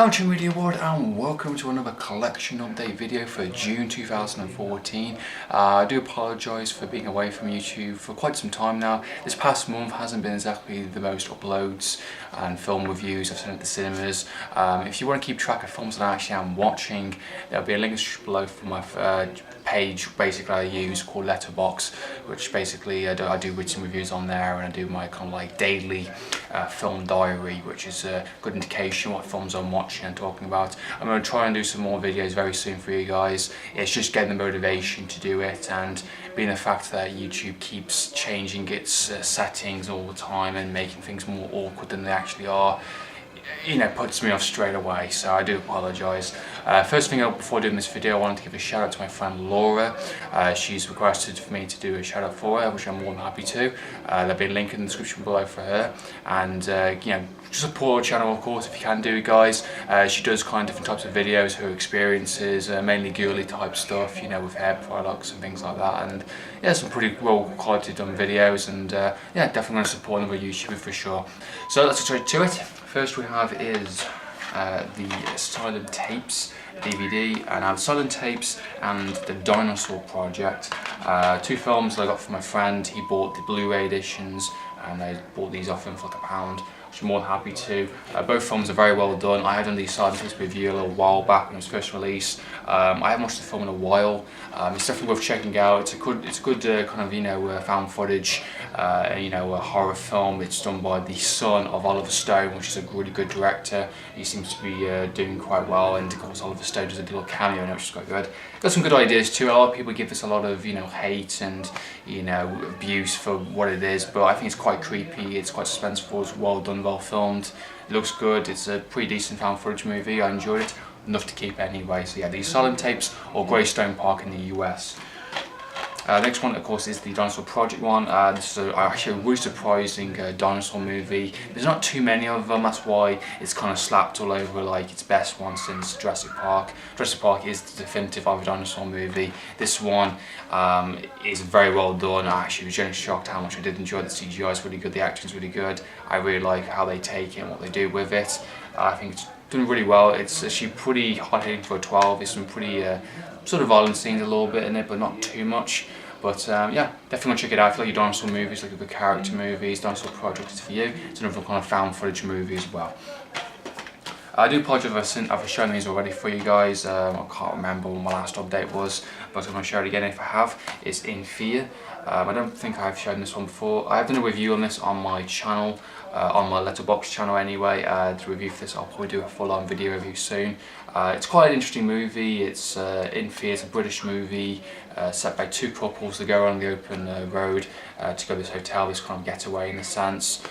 Amateur Media Award, and welcome to another collection update video for June 2014. I do apologise for being away from YouTube for quite some time now. This past month hasn't been exactly the most uploads and film reviews I've seen at the cinemas. If you want to keep track of films that I actually am watching, there'll be a link below for my page basically I use called Letterboxd, which basically I do written reviews on there, and I do my kind of like daily film diary, which is a good indication what films I'm watching and talking about. I'm going to try and do some more videos very soon for you guys. It's just getting the motivation to do it, and being the fact that YouTube keeps changing its settings all the time and making things more awkward than they actually are, you know, puts me off straight away, so I do apologise. First thing before doing this video, I wanted to give a shout out to my friend Laura. She's requested for me to do a shout out for her, which I'm more than happy to. There'll be a link in the description below for her, and you know, support her channel of course if you can do, guys. She does kind of different types of videos, her experiences, mainly girly type stuff, you know, with hair products and things like that, and yeah, some pretty well quality done videos, and yeah, definitely going to support another YouTuber for sure. So let's get straight to it. First we have is the Silent Tapes DVD, and I have Silent Tapes and the Dinosaur Project. Two films that I got from my friend. He bought the Blu-ray editions, and I bought these off him for like £1, which I'm more than happy to. Both films are very well done. I had done the Silent Tapes review a little while back when it was first released. I haven't watched the film in a while. It's definitely worth checking out. It's a good kind of, you know, found footage, you know, a horror film. It's done by the son of Oliver Stone, which is a really good director. He seems to be doing quite well, and of course Oliver Stone does a little cameo in it, which is quite good. Got some good ideas too. A lot of people give this a lot of, you know, hate and, you know, abuse for what it is, but I think it's quite creepy. It's quite suspenseful. It's well done, well filmed. It looks good. It's a pretty decent found footage movie. I enjoyed it enough to keep anyway. So yeah, these Silent Tapes, or Greystone Park in the US. Next one, of course, is the Dinosaur Project one. This is actually a really surprising dinosaur movie. There's not too many of them, that's why it's kind of slapped all over like its best one since Jurassic Park. Jurassic Park is the definitive of a dinosaur movie. This one is very well done. I actually was genuinely shocked how much I did enjoy the CGI. It's really good, the acting's really good. I really like how they take it and what they do with it. I think it's done really well. It's actually pretty hard-hitting for a 12. There's some pretty sort of violent scenes a little bit in it, but not too much. But yeah, definitely want to check it out. If you like your dinosaur movies, like a good character movies, Dinosaur Project is for you. It's another kind of found footage movie as well. I do apologise if I've shown these already for you guys. I can't remember what my last update was, but I'm going to show it again if I have. It's In Fear. I don't think I've shown this one before. I have done a review on this on my channel, on my Letterboxd channel anyway. To review for this, I'll probably do a full-on video review soon. It's quite an interesting movie. It's In Fear. It's a British movie set by two couples that go on the open road to go to this hotel, this kind of getaway in a sense.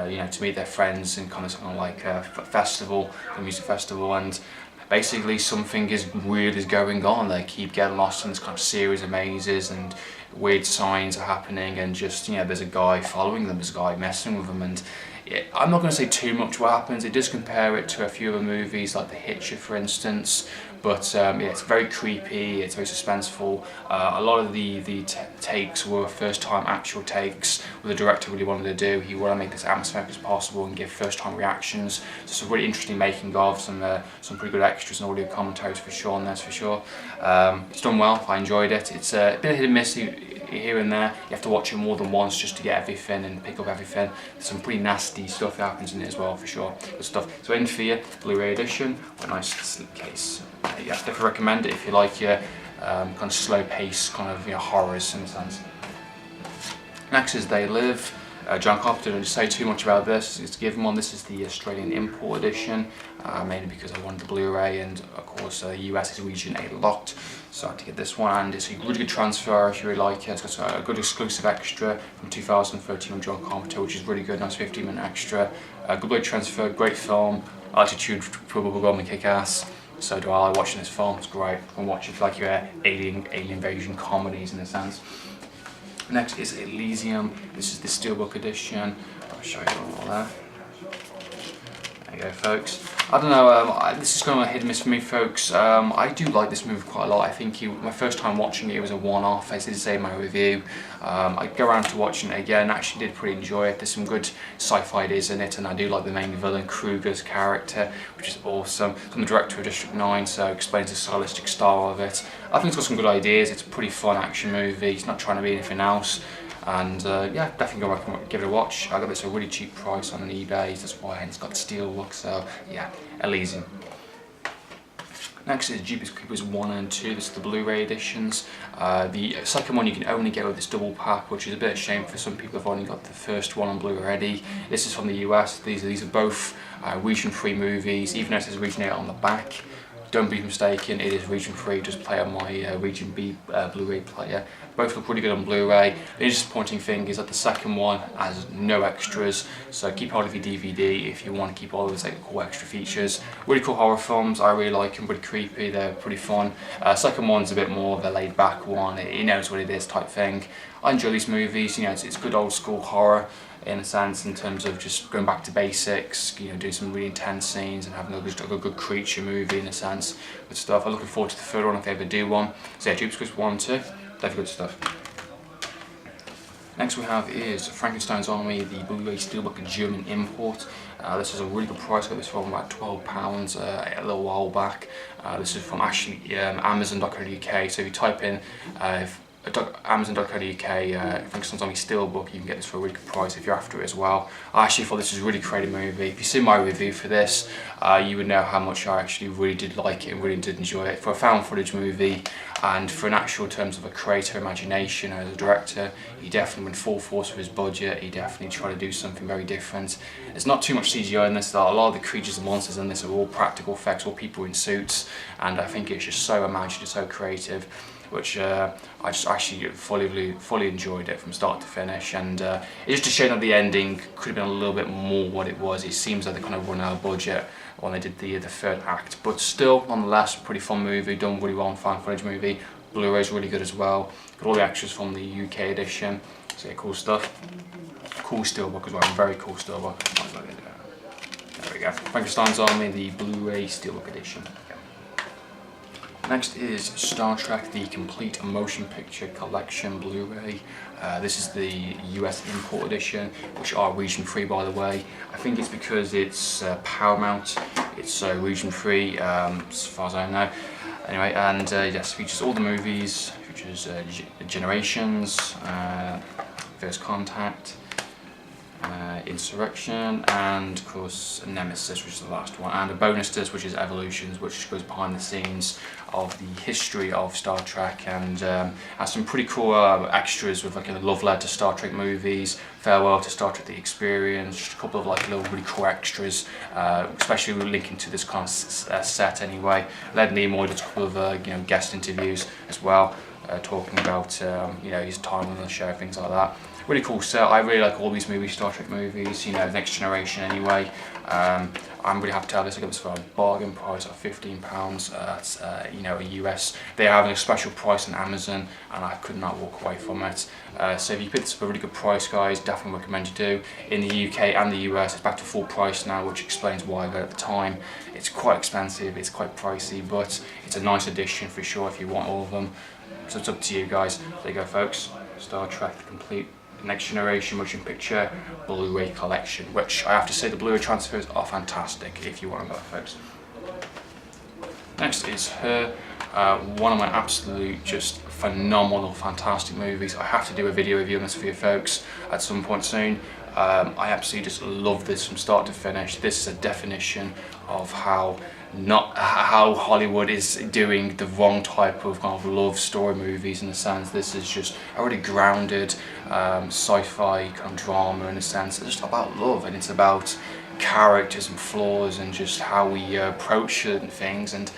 You know, to meet their friends and kind of something like a festival, a music festival, and basically something weird is going on. They keep getting lost in this kind of series of mazes, and weird signs are happening, and just, you know, there's a guy following them, there's a guy messing with them, and I'm not going to say too much what happens. It does compare it to a few other movies like The Hitcher, for instance, but yeah, it's very creepy, it's very suspenseful. A lot of the takes were first time actual takes, what the director really wanted to do. He wanted to make this atmospheric as possible and give first time reactions. So it's a really interesting making of, some pretty good extras and audio commentaries for sure, and that's for sure. It's done well, I enjoyed it. It's a bit of hit and miss here and there. You have to watch it more than once just to get everything and pick up everything. There's some pretty nasty stuff that happens in it as well, for sure. Good stuff. So In Fear, Blu-ray edition, a nice slipcase. Yeah, I definitely recommend it if you like your kind of slow pace, kind of, you know, horrors in a sense. Next is They Live. John Carpenter, didn't say too much about this. It's a given one. This is the Australian import edition, mainly because I wanted the Blu-ray, and of course US is region 8 locked, so I had to get this one, and it's a really good transfer if you really like it. It's got a good exclusive extra from 2013 from John Carpenter, which is really good, nice 15-minute extra. Good Blu-ray transfer, great film, attitude, bubblegum and kick-ass. So do I like watching this film, it's great. You can watch it like your alien invasion comedies in a sense. Next is Elysium. This is the Steelbook edition. I'll show you all that. There you go, folks. I don't know, this is kind of a hit and miss for me, folks. I do like this movie quite a lot. I think my first time watching it was a one-off, as I did say in my review. I go around to watching it again, actually did pretty enjoy it. There's some good sci-fi ideas in it, and I do like the main villain, Kruger's character, which is awesome. I'm the director of District 9, so it explains the stylistic style of it. I think it's got some good ideas. It's a pretty fun action movie. It's not trying to be anything else. And yeah, definitely go give it a watch. I got this at a really cheap price on eBay, that's why it's got Steelbook, so yeah, Elysium. Next is Jeepers Creepers 1 and 2, this is the Blu-ray editions. The second one you can only get with this double pack, which is a bit of a shame for some people who've only got the first one on Blu-ray already. This is from the US, these are both region-free movies, even though it says region A on the back. Don't be mistaken, it is region free, just play on my region B Blu-ray player. Both look pretty good on Blu-ray. The disappointing thing is that the second one has no extras, so keep hold of your DVD if you want to keep all those cool extra features. Really cool horror films, I really like them, pretty creepy, they're pretty fun. Second one's a bit more of a laid back one, it knows what it is type thing. I enjoy these movies, you know, it's good old school horror in a sense, in terms of just going back to basics, you know, doing some really intense scenes and having a good creature movie in a sense with stuff. I'm looking forward to the third one if they ever do one. So yeah, Jeepers Creepers 1 and 2, definitely good stuff. Next we have is Frankensteins Army, the Blu-ray Steelbook German import. This is a really good price, I got this for about £12 a little while back. This is from actually Amazon.co.uk, so if you type in Amazon.co.uk, Frankensteins Army Steelbook, you can get this for a really good price if you're after it as well. I actually thought this was a really creative movie. If you see my review for this, you would know how much I actually really did like it and really did enjoy it. For a found footage movie, and for an actual terms of a creator imagination as a director, he definitely went full force with his budget. He definitely tried to do something very different. There's not too much CGI in this, though. A lot of the creatures and monsters in this are all practical effects, all people in suits, and I think it's just so imaginative, so creative, which I just actually fully enjoyed it from start to finish. And it's just a shame that the ending could have been a little bit more what it was. It seems like they kind of run out of budget when they did the third act, but still, nonetheless, pretty fun movie, done really well in found footage movie. Blu-ray's really good as well. Got all the extras from the UK edition, so yeah, cool stuff. Cool steelbook as well, very cool steelbook. There we go. Frankensteins Army, the Blu-ray Steelbook edition. Next is Star Trek, the Complete Motion Picture Collection Blu-ray. This is the US import edition, which are region free, by the way. I think it's because it's Paramount, it's region free, as far as I know. Anyway, and yes, features all the movies, features Generations, First Contact, Insurrection, and of course Nemesis, which is the last one, and a bonus disc which is Evolutions, which goes behind the scenes of the history of Star Trek, and has some pretty cool extras with like a love letter to Star Trek movies, farewell to Star Trek The Experience, just a couple of like little really cool extras, especially linking to this kind of set anyway. Led Nimoy did a couple of you know, guest interviews as well, talking about you know, his time on the show, things like that. Really cool set. I really like all these movies, Star Trek movies, you know, Next Generation anyway. I'm really happy to have this. I got this for a bargain price of £15. That's you know, a US. They are having a special price on Amazon, and I could not walk away from it. So if you pick this up a really good price, guys, definitely recommend you do. In the UK and the US, it's back to full price now, which explains why I got it at the time. It's quite expensive, it's quite pricey, but it's a nice addition for sure if you want all of them. So it's up to you guys. There you go, folks. Star Trek, the complete Next Generation Motion Picture Blu-ray Collection, which I have to say the Blu-ray transfers are fantastic if you want them, folks. Next is Her, one of my absolute just phenomenal, fantastic movies. I have to do a video review on this for you folks at some point soon. I absolutely just love this from start to finish. This is a definition of how Hollywood is doing the wrong type of kind of love story movies in a sense. This is just a really grounded sci-fi kind of drama in a sense. It's just about love, and it's about characters and flaws and just how we approach certain things. And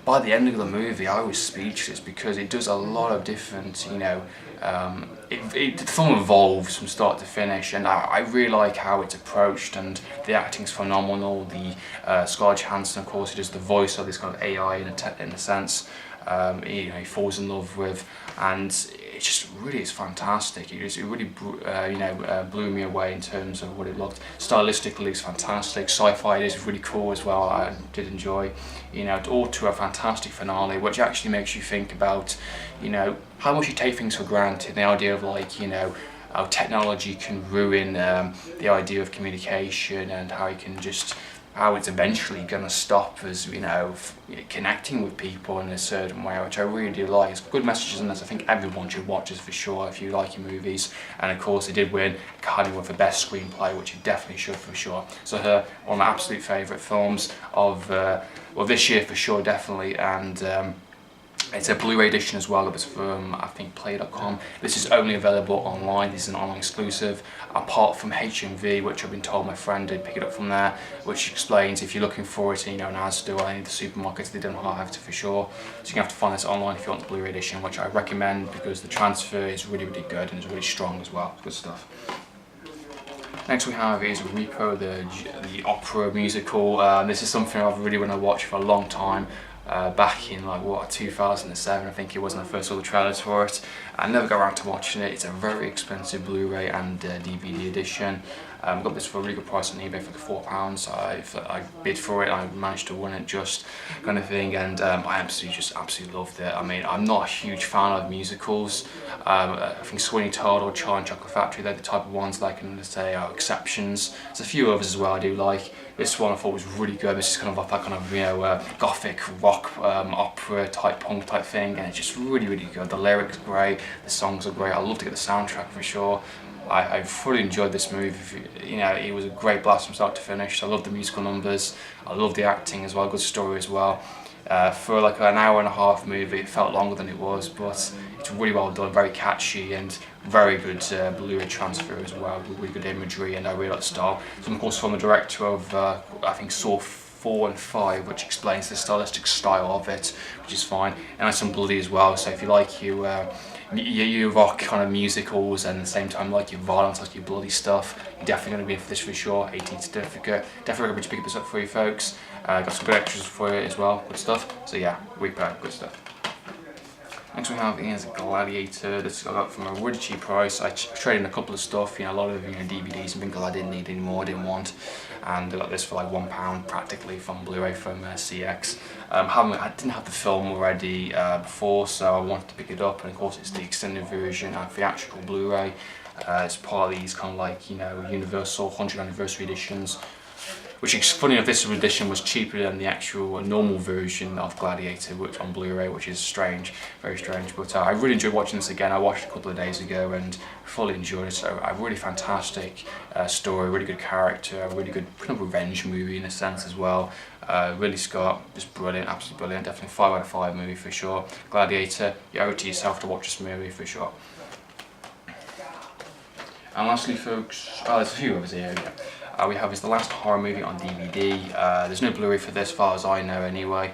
by the end of the movie, I was speechless because it does a lot of different, you know, the film evolves from start to finish, and I really like how it's approached, and the acting's phenomenal. The Scarlett Johansson, of course, he does the voice of this kind of AI in a sense. You know, he falls in love with, and it just really is fantastic. It really blew me away in terms of what it looked. Stylistically, it's fantastic. Sci-fi is really cool as well. I did enjoy. All to a fantastic finale, which actually makes you think about, how much you take things for granted. The idea of how technology can ruin the idea of communication, and how it's eventually going to stop us, connecting with people in a certain way, which I really do like. It's good messages in this. I think everyone should watch this for sure if you like your movies. And of course, it did win Academy Award for Best Screenplay, which you definitely should for sure. So one of my absolute favourite films of this year for sure, definitely. And it's a Blu-ray edition as well. It was from, I think, Play.com. This is only available online. This is an online exclusive, apart from HMV, which I've been told my friend did pick it up from there, which explains if you're looking for it in an Asda or any of the supermarkets, they don't have it for sure. So you have to find this online if you want the Blu-ray edition, which I recommend because the transfer is really, really good and it's really strong as well. Good stuff. Next we have is Repo, the opera musical. This is something I've really wanted to watch for a long time. Back in 2007, I think it was when I first saw the trailers for it. I never got around to watching it. It's a very expensive Blu-ray and DVD edition. Got this for a really good price on eBay for £4. I bid for it, I managed to win it just kind of thing, and I absolutely loved it. I mean, I'm not a huge fan of musicals. I think Sweeney Todd or Charlie and Chocolate Factory, they're the type of ones that I can say are exceptions. There's a few others as well I do like. This one I thought was really good. This is kind of like that kind of gothic rock opera type punk type thing, and it's just really, really good. The lyrics are great, the songs are great. I love to get the soundtrack for sure. I fully enjoyed this movie. It was a great blast from start to finish. I love the musical numbers. I love the acting as well. Good story as well. For like an hour and a half movie, it felt longer than it was, but it's really well done, very catchy, and very good Blu-ray transfer as well, with really good imagery, and I really like the style. So of course from the director of I think Saw 4 and 5, which explains the stylistic style of it, which is fine, and has some bloody as well. So if you like your rock kind of musicals and at the same time like your violence, like your bloody stuff, you're definitely going to be in for this for sure. 18 certificate. Definitely recommend you pick this up for you folks. Got some good extras for you as well, good stuff. So yeah, Repo, good stuff. Next we have is Gladiator. This I got from a really cheap price. I traded in a couple of stuff, a lot of DVDs and things I didn't need anymore, I didn't want, and I got this for like £1 practically from Blu-ray from CX. I didn't have the film already before, so I wanted to pick it up, and of course it's the extended version and theatrical Blu-ray. It's part of these kind of like Universal 100th anniversary editions. Which is funny enough, this edition was cheaper than the actual normal version of Gladiator, which on Blu-ray, which is strange, very strange. But I really enjoyed watching this again. I watched it a couple of days ago and fully enjoyed it. So a really fantastic story, really good character, a really good kind of revenge movie in a sense as well. Really Scott, just brilliant, absolutely brilliant. Definitely 5 out of 5 movie for sure. Gladiator, you owe it to yourself to watch this movie for sure. And lastly, folks, there's a few others here. We have is The Last Horror Movie on DVD. There's no Blu-ray for this, as far as I know anyway.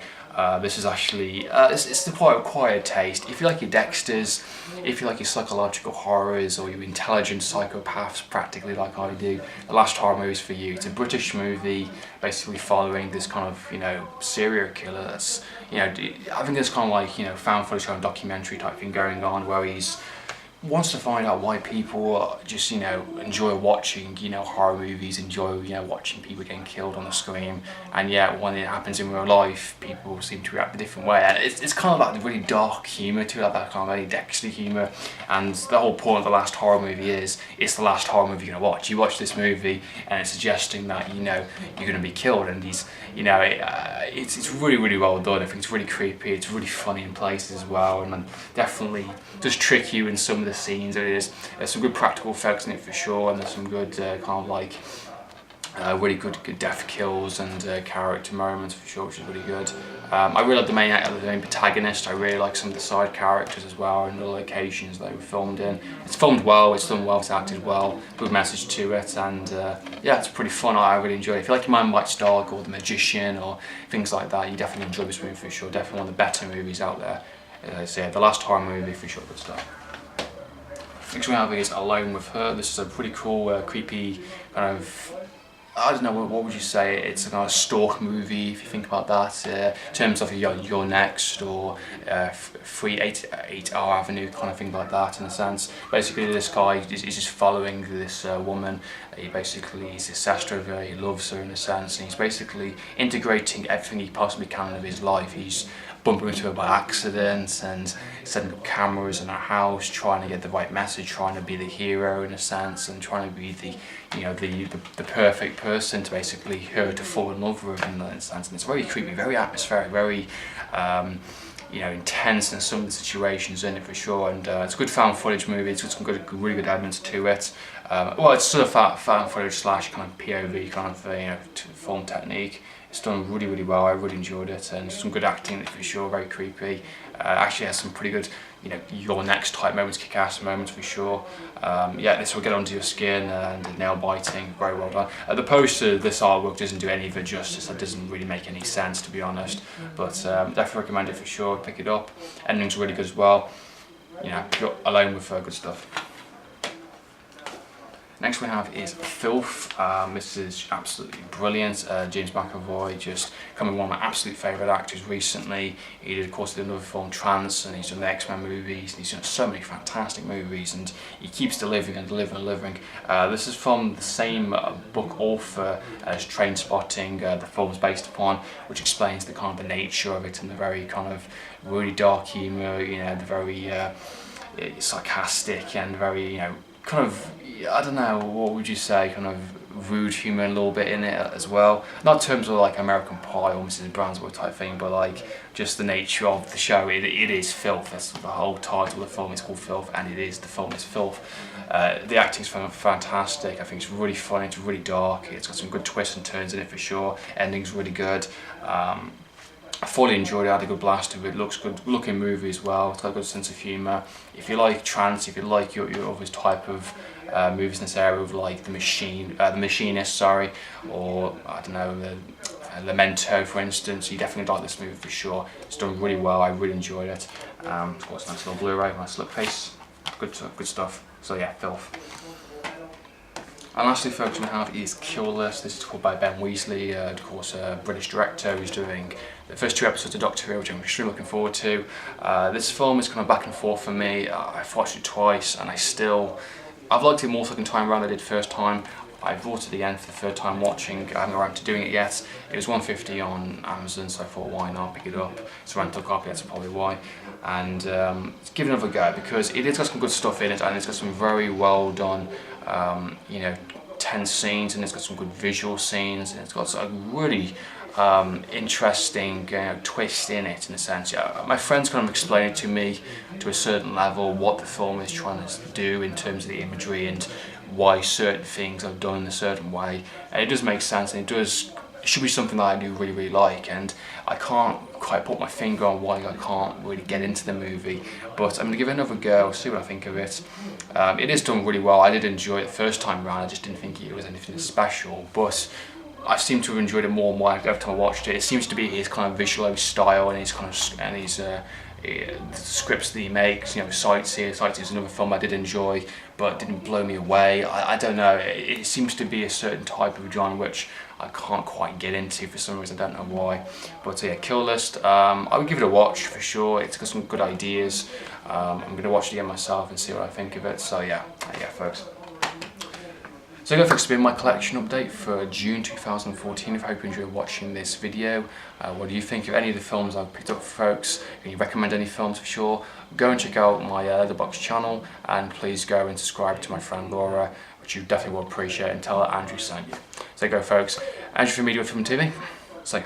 This is actually, it's the quite acquired taste. If you like your Dexters, if you like your psychological horrors or your intelligent psychopaths, practically like I do, The Last Horror Movie is for you. It's a British movie, basically following this kind of, serial killer that's, I think there's kind of like, found footage kind of documentary type thing going on where he's wants to find out why people just enjoy watching horror movies, enjoy watching people getting killed on the screen, and yet when it happens in real life people seem to react a different way, and it's kind of like the really dark humour to it, like that kind of very Dexter humour. And the whole point of The Last Horror Movie is it's the last horror movie you're going to watch. You watch this movie and it's suggesting that you're going to be killed, and it's really, really well done. I think it's really creepy, it's really funny in places as well, and definitely does trick you in some of the scenes. There's some good practical effects in it for sure, and there's some good kind of like really good death kills and character moments for sure, which is really good. I really like the main protagonist. I really like some of the side characters as well, and the locations they were filmed in. It's filmed well, it's done well, it's acted well, good message to it, and yeah, it's pretty fun. I really enjoy it. If you like your Man Bites Dog or The Magician or things like that, you definitely enjoy this movie for sure. Definitely one of the better movies out there. As I said, The Last Horror Movie for sure, good stuff. Next we have is Alone with Her. This is a pretty cool, creepy kind of I don't know, what would you say? It's a kind of stalk movie, if you think about that, in terms of You're Next or 8R Avenue, kind of thing like that, in a sense. Basically, this guy is just following this woman. He's obsessed with her, he loves her in a sense, and he's basically integrating everything he possibly can of his life. He's bumping into her by accident and setting up cameras in her house, trying to get the right message, trying to be the hero in a sense, and trying to be the perfect person to basically her to fall in love with in a sense. And it's very creepy, very atmospheric, very intense in some of the situations in it for sure. And it's a good found footage movie. It's got some really good elements to it. Well, it's sort of found footage slash kind of POV kind of film technique. It's done really well. I really enjoyed it, and some good acting in it for sure. Very creepy. Actually has some pretty good, You're Next type moments, kick-ass moments for sure. Yeah, this will get under your skin and nail biting. Very well done. The poster, this artwork doesn't do any of it justice. It doesn't really make any sense, to be honest. But definitely recommend it for sure. Pick it up. Ending's really good as well. You're alone with good stuff. Next we have is Filth. This is absolutely brilliant. James McAvoy, just becoming one of my absolute favourite actors recently. He did, of course, another film, Trance, and he's done the X-Men movies. And he's done so many fantastic movies, and he keeps delivering and delivering and delivering. This is from the same book author as Trainspotting, the film's based upon, which explains the kind of the nature of it and the very kind of really dark humour, the very sarcastic and very, kind of, I don't know, what would you say, kind of rude humour a little bit in it as well. Not in terms of like American Pie or Mrs. Brownswood type thing, but like just the nature of the show. It is Filth. That's the whole title of the film. It's called Filth, and the film is Filth. The acting's fantastic. I think it's really funny. It's really dark. It's got some good twists and turns in it for sure. Ending's really good. I fully enjoyed it. I had a good blast of it. Looks good looking movie as well. It's got a good sense of humour. If you like Trance, if you like your other type of movies in this area, with like The Machinist, or I don't know, Memento, for instance, you definitely like this movie for sure. It's done really well. I really enjoyed it. Of course, nice little Blu-ray, nice look case. Good stuff. So yeah, Filth. And lastly, folks, we have is Kill List. This is called by Ben Weasley, of course, a British director who's doing the first 2 episodes of Doctor Who, which I'm extremely looking forward to. This film is kind of back and forth for me. I've watched it twice, and I've liked it more second time around than I did first time. I bought it again for the third time watching. I haven't got around to doing it yet. It was $1.50 on Amazon, so I thought, why not pick it up? It's a rental copy, that's probably why. And give it another go, because it has got some good stuff in it, and it's got some very well done, tense scenes, and it's got some good visual scenes, and it's got a really interesting twist in it, in a sense. My friends kind of explained it to me to a certain level, what the film is trying to do in terms of the imagery and why certain things are done in a certain way, and it does make sense, and it should be something that I do really like, and I can't quite put my finger on why I can't really get into the movie, but I'm going to give it another go, see what I think of it. It is done really well. I did enjoy it the first time around. I just didn't think it was anything special, but I seem to have enjoyed it more and more every time I watched it. It seems to be his kind of visual style and his the scripts that he makes. Sightseer is another film I did enjoy, but didn't blow me away. I don't know. It seems to be a certain type of genre which I can't quite get into for some reason. I don't know why. But yeah, Kill List. I would give it a watch for sure. It's got some good ideas. I'm going to watch it again myself and see what I think of it. So yeah, folks. So there you go, folks, it's been my collection update for June 2014. I hope you enjoyed watching this video. What do you think of any of the films I've picked up, folks? Can you recommend any films for sure? Go and check out my Letterboxd channel, and please go and subscribe to my friend Laura, which you definitely will appreciate, and tell her Andrew sent you. So there you go, folks. Andrew from Media Film TV. Say